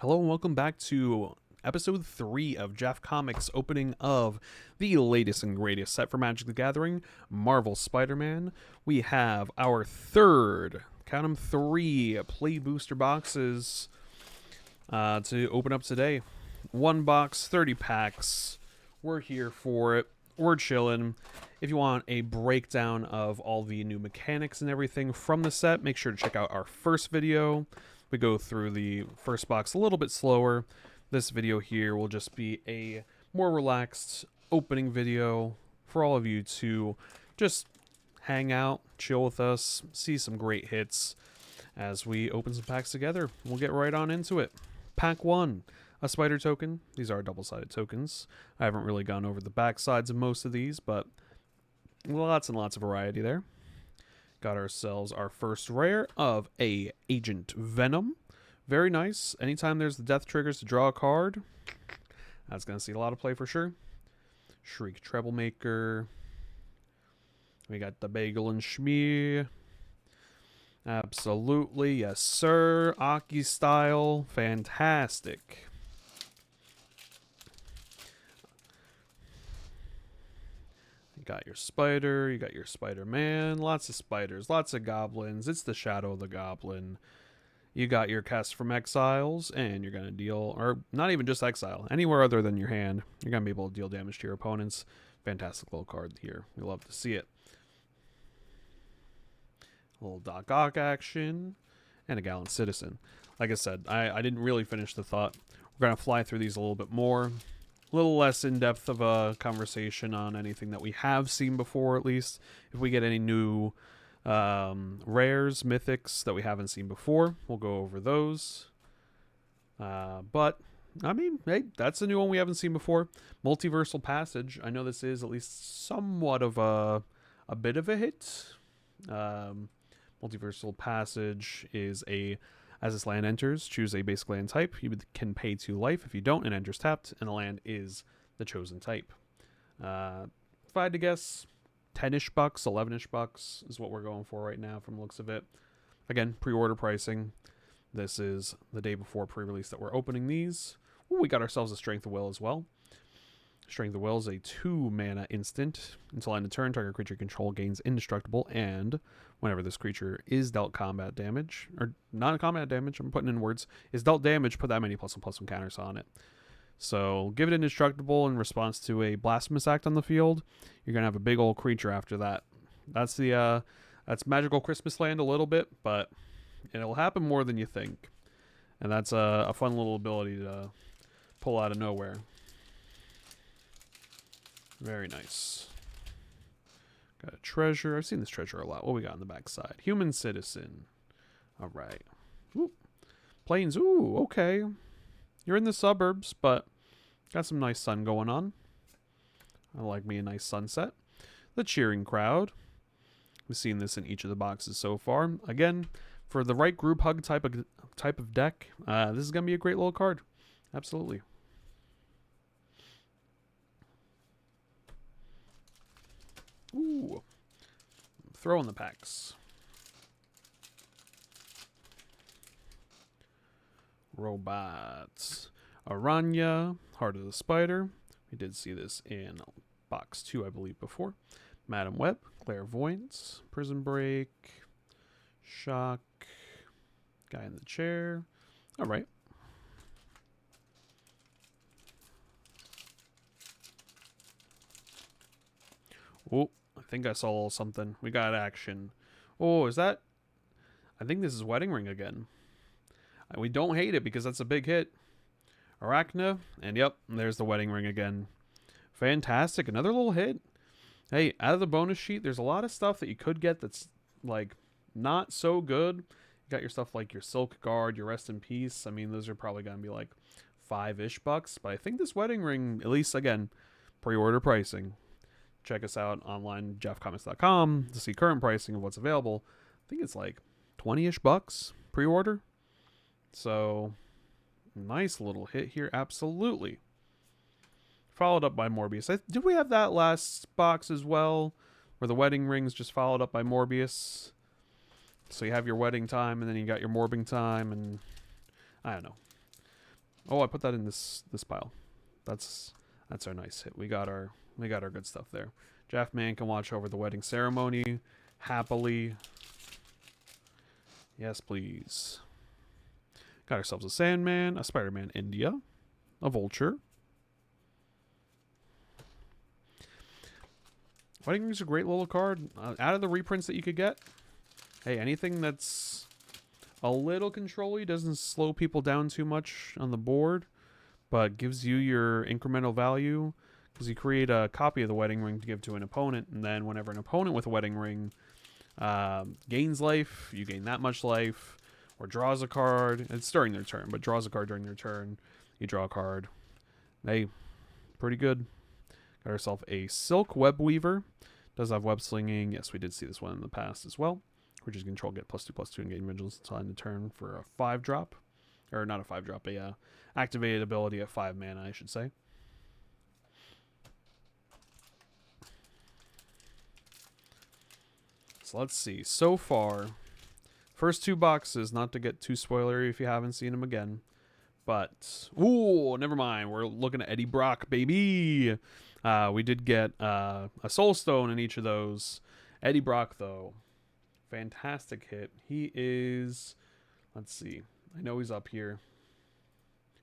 Hello and welcome back to episode 3 of Jeff Comics' opening of the latest and greatest set for Magic the Gathering, Marvel Spider-Man. We have our third, count 'em 3, play booster boxes to open up today. One box, 30 packs. We're here for it. We're chilling. If you want a breakdown of all the new mechanics and everything from the set, make sure to check out our first video. We go through the first box a little bit slower. This video here will just be a more relaxed opening video for all of you to just hang out, chill with us, see some great hits as we open some packs together. We'll get right on into it. Pack 1, a spider token. These are double-sided tokens. I haven't really gone over the back sides of most of these, but lots and lots of variety there. Got ourselves our first rare of a Agent Venom. Very nice. Anytime there's the death triggers to draw a card, that's going to see a lot of play for sure. Shriek Troublemaker. We got the Bagel and Shmee. Absolutely. Yes, sir. Aki style. Fantastic. You got your spider, you got your Spider-Man, lots of spiders, lots of goblins. It's the Shadow of the Goblin. You got your Cast from Exiles, and you're going to deal, or not even just Exile, anywhere other than your hand, you're going to be able to deal damage to your opponents. Fantastic little card here. We love to see it. A little Doc Ock action, and a Gallant Citizen. Like I said, I didn't really finish the thought. We're going to fly through these a little bit more. A little less in-depth of a conversation on anything that we have seen before, at least. If we get any new rares, mythics that we haven't seen before, we'll go over those. But, I mean, hey, that's a new one we haven't seen before. Multiversal Passage. I know this is at least somewhat of a bit of a hit. Multiversal Passage is as this land enters, choose a basic land type. You can pay 2 life. If you don't, it enters tapped, and the land is the chosen type. If I had to guess, 10-ish bucks, 11-ish bucks is what we're going for right now from the looks of it. Again, pre-order pricing. This is the day before pre-release that we're opening these. Ooh, we got ourselves a Strength of Will as well. Strength of Will is a 2-mana instant. Until end of turn, target creature control gains indestructible, and whenever this creature is dealt combat damage, or not combat damage, I'm putting in words, is dealt damage, put that many +1/+1 counters on it. So give it indestructible in response to a blasphemous act on the field. You're gonna have a big old creature after that. That's that's Magical Christmas Land a little bit, but it'll happen more than you think. And that's a fun little ability to pull out of nowhere. Very nice. Got a treasure. I've seen this treasure a lot. What we got on the back side? Human Citizen. All right. Ooh. Plains. Ooh, okay. You're in the suburbs, but got some nice sun going on. I like me a nice sunset. The Cheering Crowd. We've seen this in each of the boxes so far. Again, for the right group hug type of deck, this is going to be a great little card. Absolutely. Ooh. Throw in the packs. Robots. Aranya. Heart of the Spider. We did see this in box 2, I believe, before. Madam Web. Clairvoyance. Prison Break. Shock. Guy in the chair. All right. Oh, I think I saw a little something. We got action. Oh, is that? I think this is Wedding Ring again. We don't hate it because that's a big hit. Arachna, and yep, there's the Wedding Ring again. Fantastic, another little hit. Hey, out of the bonus sheet, there's a lot of stuff that you could get that's like not so good. You got your stuff like your Silk Guard, your Rest in Peace. I mean, those are probably gonna be like 5-ish bucks, but I think this Wedding Ring, at least again, pre-order pricing. Check us out online, jeffcomics.com, to see current pricing of what's available. I think it's like 20-ish bucks pre-order. So, nice little hit here. Absolutely. Followed up by Morbius. Did we have that last box as well? Where the Wedding Rings just followed up by Morbius? So you have your wedding time, and then you got your morbing time, and I don't know. Oh, I put that in this pile. That's our nice hit. We got our good stuff there. Jeff Man can watch over the wedding ceremony happily. Yes, please. Got ourselves a Sandman, a Spider-Man India, a Vulture. Wedding Ring's a great little card. Out of the reprints that you could get, hey, anything that's a little control-y, doesn't slow people down too much on the board, but gives you your incremental value, because you create a copy of the Wedding Ring to give to an opponent, and then whenever an opponent with a Wedding Ring gains life, you gain that much life, or draws a card. It's during their turn, but draws a card during their turn. You draw a card. Hey, pretty good. Got ourselves a Silk Web Weaver. Does have web slinging. Yes, we did see this one in the past as well. Creatures control get +2/+2 and gain vigilance until end of turn for a 5-drop. Or not a 5-drop, a activated ability at 5 mana, I should say. So let's see. So far, first 2 boxes, not to get too spoilery if you haven't seen them again. But, ooh, never mind. We're looking at Eddie Brock, baby. We did get a Soul Stone in each of those. Eddie Brock, though, fantastic hit. He is, let's see. I know he's up here.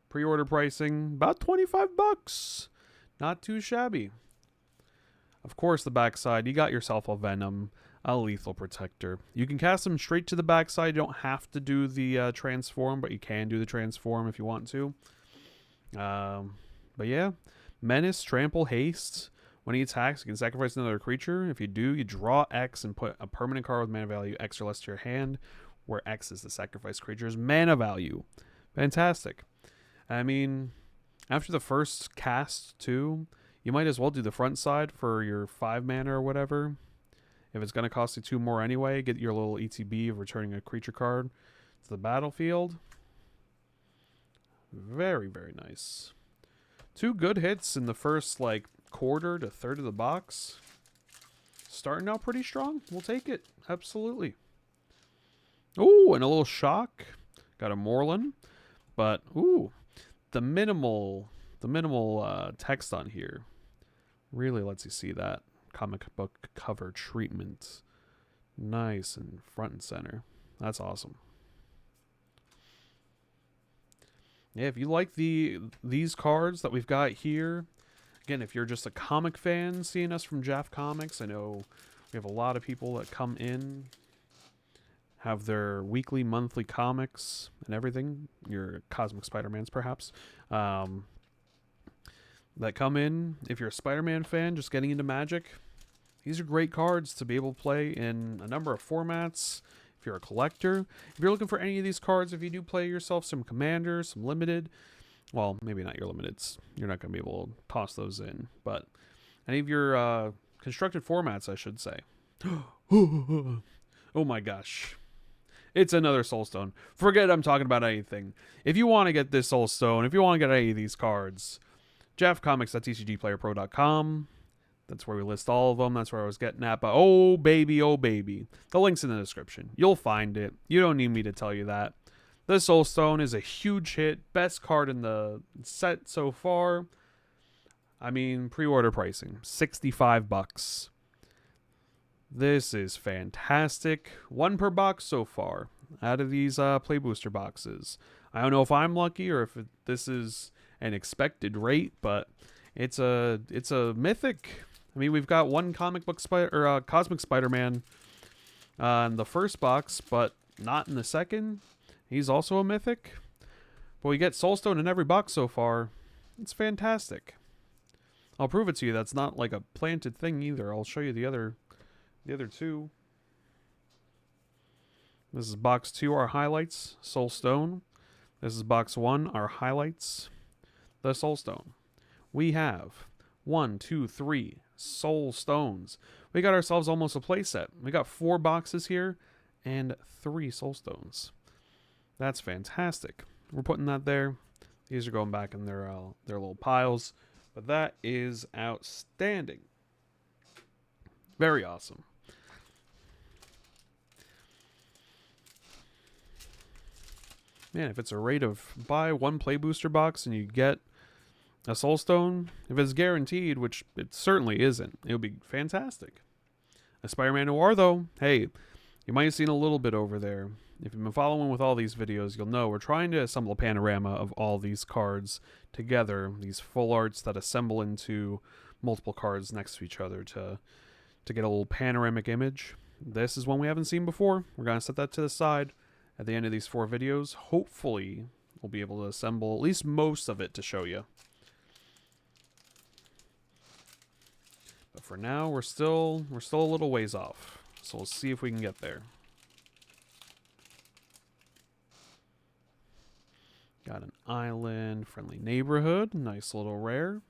Pre-order pricing, about $25. Not too shabby. Of course, the backside, you got yourself a Venom, a Lethal Protector. You can cast them straight to the backside. You don't have to do the transform, but you can do the transform if you want to. But yeah, Menace, Trample, Haste. When he attacks, you can sacrifice another creature. If you do, you draw X and put a permanent card with mana value X or less to your hand, where X is the sacrifice creature's mana value. Fantastic. I mean, after the first cast, too, you might as well do the front side for your 5 mana or whatever. If it's going to cost you 2 more anyway, get your little ETB of returning a creature card to the battlefield. Very, very nice. 2 good hits in the first, like, quarter to third of the box. Starting out pretty strong. We'll take it. Absolutely. Ooh, and a little shock. Got a Moreland. But, ooh, the minimal text on here really lets you see that comic book cover treatment. Nice and front and center. That's awesome. Yeah, if you like these cards that we've got here, again, if you're just a comic fan seeing us from Jaff Comics, I know we have a lot of people that come in, have their weekly, monthly comics and everything. Your Cosmic Spider-Mans, perhaps. That come in. If you're a Spider-Man fan just getting into Magic, these are great cards to be able to play in a number of formats. If you're a collector, if you're looking for any of these cards, if you do play yourself some Commanders, some Limited, well, maybe not your Limiteds. You're not going to be able to toss those in. But any of your constructed formats, I should say. Oh my gosh. It's another Soul Stone. Forget I'm talking about anything. If you want to get this Soul Stone, if you want to get any of these cards, JeffComics.tcgplayerpro.com. That's where we list all of them. That's where I was getting at. But oh baby. The link's in the description. You'll find it. You don't need me to tell you that. The Soul Stone is a huge hit. Best card in the set so far. I mean, pre-order pricing, $65. This is fantastic. 1 per box so far out of these Play Booster boxes. I don't know if I'm lucky or if this is an expected rate, but it's a mythic. I mean, we've got 1 Cosmic Spider-Man in the first box, but not in the second. He's also a mythic. But we get Soulstone in every box so far. It's fantastic. I'll prove it to you. That's not like a planted thing either. I'll show you the other 2. This is box 2, our highlights, Soulstone. This is box 1, our highlights, the Soulstone. We have 1, 2, 3 Soul Stones. We got ourselves almost a playset. We got 4 boxes here and 3 Soul Stones. That's fantastic. We're putting that there. These are going back in their little piles. But that is outstanding. Very awesome. Man, if it's a rate of buy one play booster box and you get a Soul Stone, if it's guaranteed, which it certainly isn't, it would be fantastic. A Spider-Man Noir, though, hey, you might have seen a little bit over there. If you've been following with all these videos, you'll know we're trying to assemble a panorama of all these cards together, these full arts that assemble into multiple cards next to each other to get a little panoramic image. This is one we haven't seen before. We're going to set that to the side at the end of these 4 videos. Hopefully, we'll be able to assemble at least most of it to show you. But for now, we're still a little ways off. So we'll see if we can get there. Got an island, friendly neighborhood, nice little rare.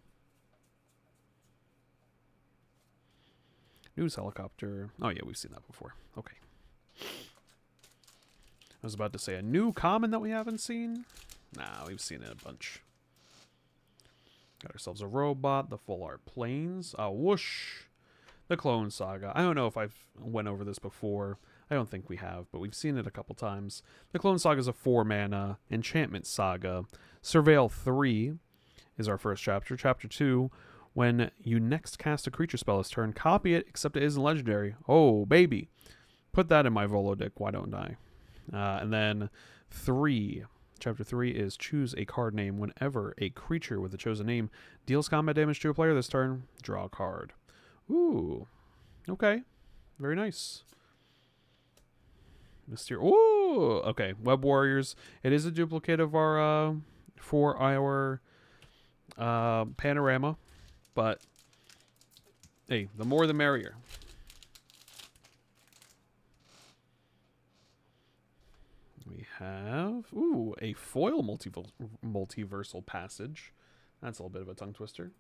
News helicopter. Oh yeah, we've seen that before. Okay. I was about to say a new common that we haven't seen. Nah, we've seen it a bunch. Got ourselves a robot, the full art planes, a whoosh, the Clone Saga. I don't know if I've went over this before. I don't think we have, but we've seen it a couple times. The Clone Saga is a 4-mana enchantment saga. Surveil 3 is our first chapter. Chapter 2, when you next cast a creature spell this turn, copy it, except it isn't legendary. Oh, baby. Put that in my Volo deck, why don't I? And then 3. Chapter 3 is choose a card name. Whenever a creature with the chosen name deals combat damage to a player this turn, draw a card. Ooh. Okay. Very nice. Ooh. Okay. Web Warriors. It is a duplicate of our for our panorama, but hey, the more the merrier. We have a foil multiversal passage. That's a little bit of a tongue twister.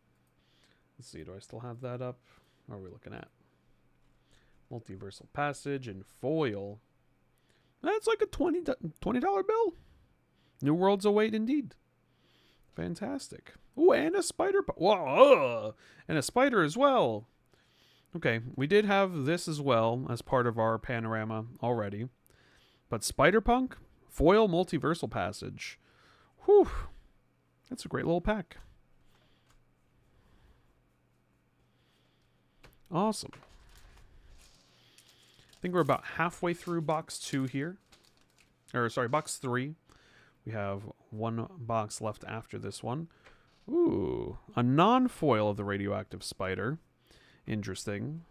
Let's see, do I still have that up? What are we looking at? Multiversal passage and foil. That's like a $20 bill. New worlds await indeed. Fantastic. Ooh, and a spider. Whoa, and a spider as well. Okay, we did have this as well as part of our panorama already. But Spider-Punk, foil multiversal passage. Whew. That's a great little pack. Awesome. I think we're about halfway through box 2 here. Or, sorry, box 3. We have one box left after this one. Ooh, a non-foil of the radioactive spider. Interesting.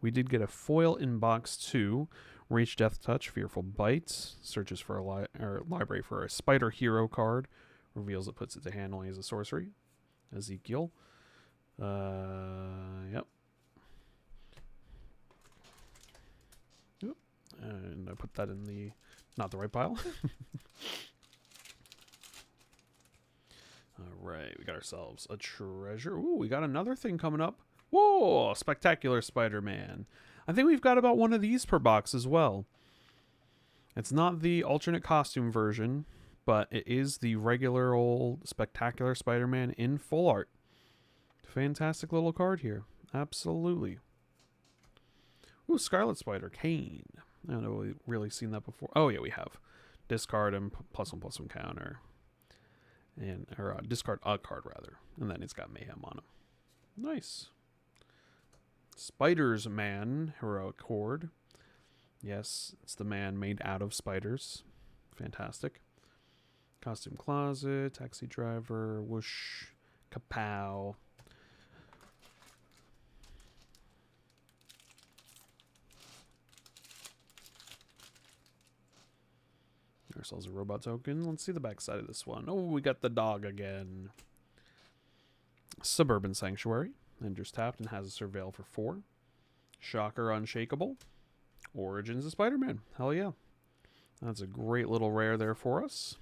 We did get a foil in box 2. Reach, Death Touch, Fearful Bite. Searches for a library for a Spider Hero card. Reveals it, puts it to hand only as a sorcery. Ezekiel. Yep. Oop. And I put that in the... not the right pile. Alright, we got ourselves a treasure. Ooh, we got another thing coming up. Whoa, Spectacular Spider-Man. I think we've got about one of these per box as well. It's not the alternate costume version, but it is the regular old Spectacular Spider-Man in full art. Fantastic little card here. Absolutely. Ooh, Scarlet Spider, Kane. I don't know if we've really seen that before. Oh, yeah, we have. Discard and +1/+1 counter. And or discard a card, rather. And then it's got Mayhem on him. Nice. Spiders Man, Heroic Horde. Yes, it's the man made out of spiders. Fantastic. Costume Closet, Taxi Driver, Whoosh, Kapow. Ourselves a robot token. Let's see the back side of this one. Oh, we got the dog again. Suburban Sanctuary. Enters tapped and has a Surveil for 4. Shocker Unshakable. Origins of Spider-Man. Hell yeah. That's a great little rare there for us.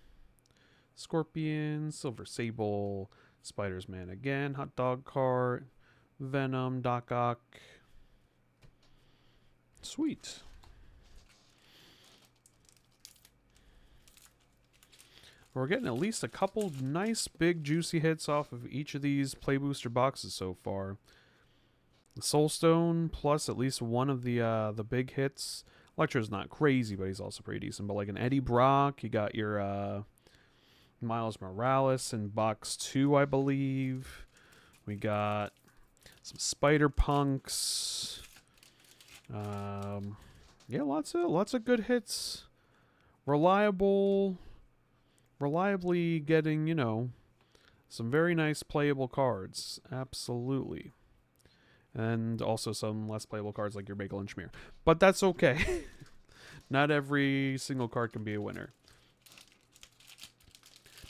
Scorpion, Silver Sable, Spider's Man again, Hot Dog Cart, Venom, Doc Ock. Sweet. We're getting at least a couple nice big juicy hits off of each of these play booster boxes so far. The Soulstone plus at least one of the big hits, Electro's not crazy, but he's also pretty decent. But like an Eddie Brock, you got your Miles Morales in box 2, I believe. We got some Spider Punks. Yeah, lots of good hits. Reliably getting, you know, some very nice playable cards. Absolutely. And also some less playable cards like your Bagel and Schmear. But that's okay. Not every single card can be a winner.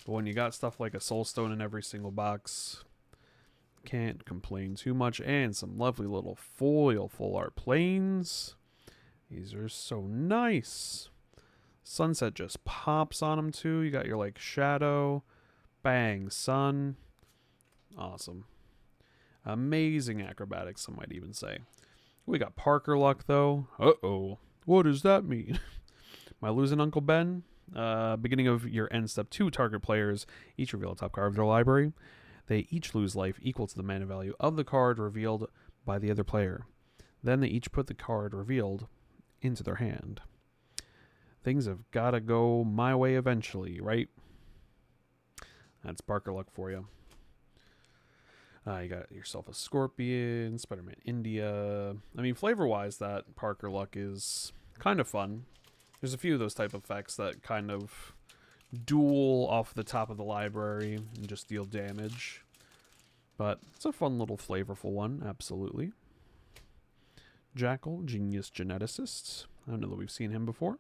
But when you got stuff like a Soulstone in every single box, can't complain too much. And some lovely little foil full art planes. These are so nice. Sunset just pops on them too. You got your like Shadow, bang, Sun. Awesome. Amazing acrobatics, some might even say. We got Parker Luck though. Uh-oh. What does that mean? Am I losing Uncle Ben? Beginning of your end step 2, target players each reveal a top card of their library. They each lose life equal to the mana value of the card revealed by the other player. Then they each put the card revealed into their hand. Things have got to go my way eventually, right? That's Parker Luck for you. You got yourself a Scorpion, Spider-Man India. I mean, flavor-wise, that Parker Luck is kind of fun. There's a few of those type of effects that kind of duel off the top of the library and just deal damage. But it's a fun little flavorful one, absolutely. Jackal, Genius Geneticist. I don't know that we've seen him before.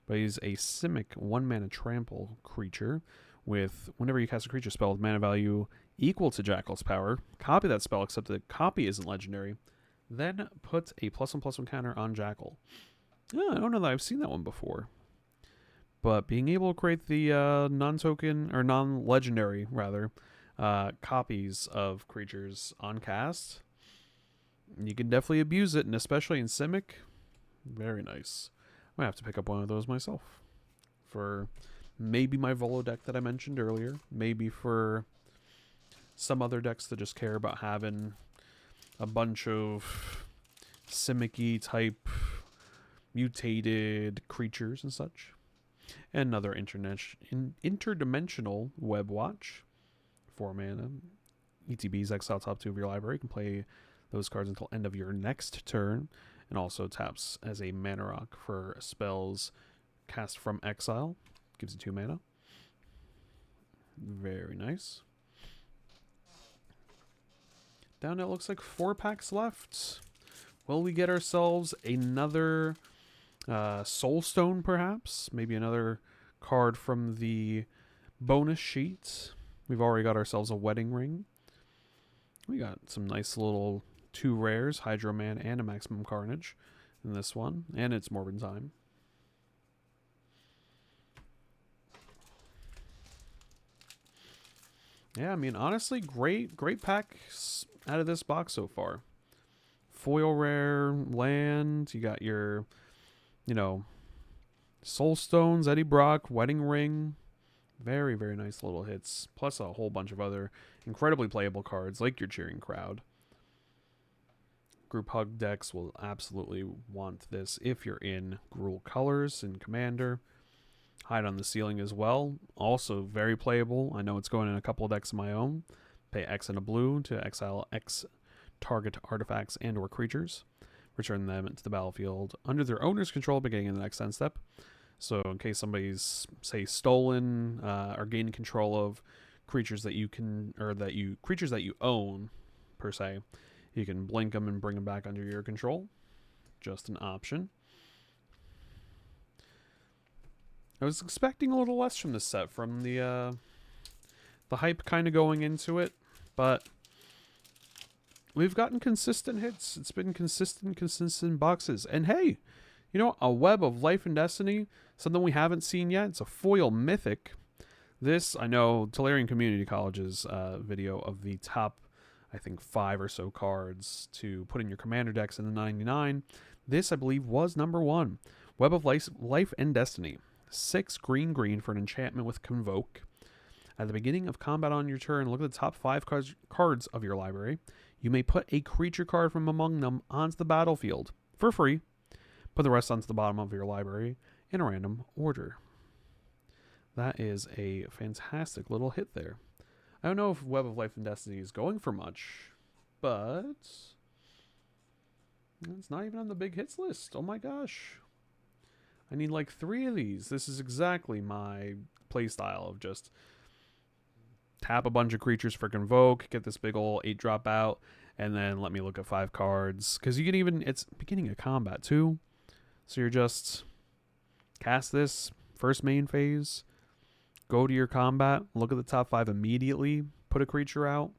But he's a Simic 1-mana trample creature with, whenever you cast a creature spell with mana value equal to Jackal's power, copy that spell except the copy isn't legendary, then put a +1/+1 counter on Jackal. Oh, I don't know that I've seen that one before. But being able to create the non-token, or non-legendary, rather, copies of creatures on cast, you can definitely abuse it, and especially in Simic, very nice. I might have to pick up one of those myself. For maybe my Volo deck that I mentioned earlier. Maybe for some other decks that just care about having a bunch of Simic-y type mutated creatures and such. And another interdimensional Web Watch. 4 mana. ETBs, exile top 2 of your library. You can play those cards until end of your next turn. And also taps as a mana rock for spells cast from exile. Gives you 2 mana. Very nice. Down it looks like 4 packs left. Will we get ourselves another Soulstone perhaps? Maybe another card from the bonus sheet. We've already got ourselves a Wedding Ring. We got some nice little 2 rares, Hydro Man and a Maximum Carnage in this one. And it's Morbid Time. Yeah, I mean, honestly, great packs out of this box so far. Foil rare, land, you got your, you know, Soulstones, Eddie Brock, Wedding Ring. Very, very nice little hits. Plus a whole bunch of other incredibly playable cards like your Cheering Crowd. Group Hug decks will absolutely want this if you're in Gruul Colors and Commander. Hide on the Ceiling as well. Also very playable. I know it's going in a couple of decks of my own. Pay X and a blue to exile X target artifacts and or creatures. Return them to the battlefield under their owner's control beginning in the next end step. So in case somebody's, say, stolen or gaining control of creatures that you can, or creatures that you own, per se, you can blink them and bring them back under your control. Just an option. I was expecting a little less from this set, from the hype kind of going into it, but we've gotten consistent hits. It's been consistent boxes. And hey, you know, a Web of Life and Destiny, something we haven't seen yet. It's a foil mythic. This, I know, Tolarian Community College's video of the top, I think, 5 or so cards to put in your commander decks in the 99. This, I believe, was number 1. Web of Life and Destiny. 6 green for an enchantment with Convoke. At the beginning of combat on your turn, look at the top 5 cards of your library. You may put a creature card from among them onto the battlefield for free. Put the rest onto the bottom of your library in a random order. That is a fantastic little hit there. I don't know if Web of Life and Destiny is going for much, but it's not even on the big hits list. Oh my gosh. I need like 3 of these. This is exactly my playstyle of just tap a bunch of creatures for Convoke, get this big ol' 8-drop out, and then let me look at 5 cards. Because you can even, it's beginning of combat too. So you're just cast this first main phase, go to your combat, look at the top 5 immediately, put a creature out.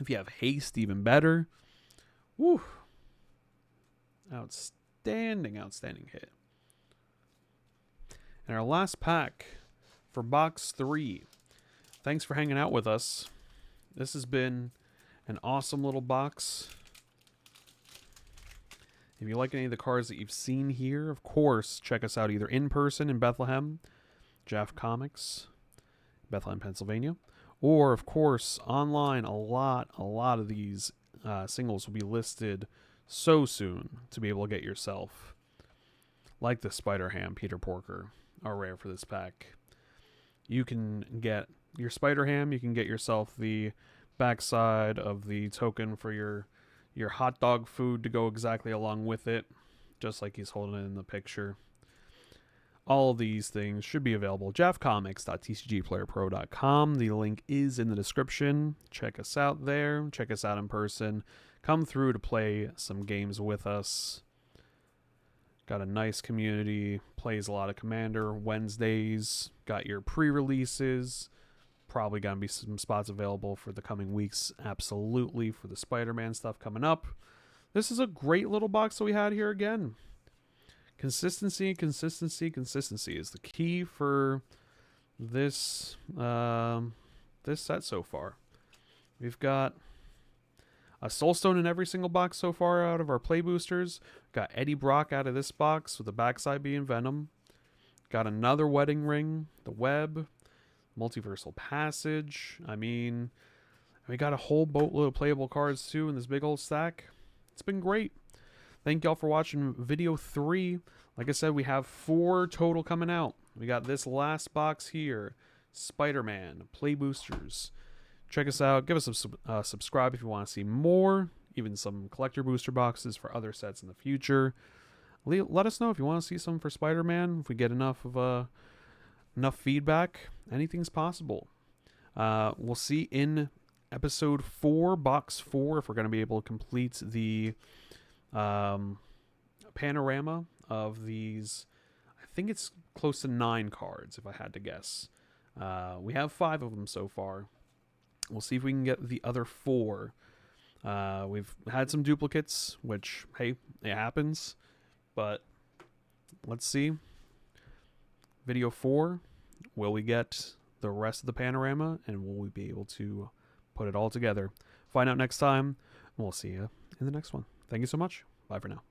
If you have haste, even better. Woo! Outstanding, outstanding hit. And our last pack for box 3. Thanks for hanging out with us. This has been an awesome little box. If you like any of the cards that you've seen here, of course, check us out either in person in Bethlehem, Jeff Comics, Bethlehem, Pennsylvania, or, of course, online. A lot of these singles will be listed so soon to be able to get yourself, like the Spider Ham Peter Porker, are rare for this pack. You can get your Spider Ham, you can get yourself the backside of the token for your hot dog food to go exactly along with it, just like he's holding it in the picture. All of these things should be available. jaffcomics.tcgplayerpro.com. The link is in the description. Check us out there. Check us out in person. Come through to play some games with us. Got a nice community. Plays a lot of Commander Wednesdays. Got your pre-releases. Probably going to be some spots available for the coming weeks. Absolutely, for the Spider-Man stuff coming up. This is a great little box that we had here again. Consistency is the key for this this set so far. We've got a Soulstone in every single box so far out of our play boosters. Got Eddie Brock out of this box with the backside being Venom. Got another Wedding Ring, the Web, Multiversal Passage. I mean, we got a whole boatload of playable cards too in this big old stack. It's been great. Thank y'all for watching video 3. Like I said, we have 4 total coming out. We got this last box here, Spider-Man, Play Boosters. Check us out. Give us a subscribe if you want to see more, even some collector booster boxes for other sets in the future. Let us know if you want to see some for Spider-Man. If we get enough feedback, anything's possible. We'll see in episode 4, box 4, if we're going to be able to complete the panorama of these. I think it's close to 9 cards, if I had to guess. We have 5 of them so far. We'll see if we can get the other 4. We've had some duplicates, which, hey, it happens. But let's see. Video 4, will we get the rest of the panorama, and will we be able to put it all together? Find out next time, and we'll see you in the next one. Thank you so much. Bye for now.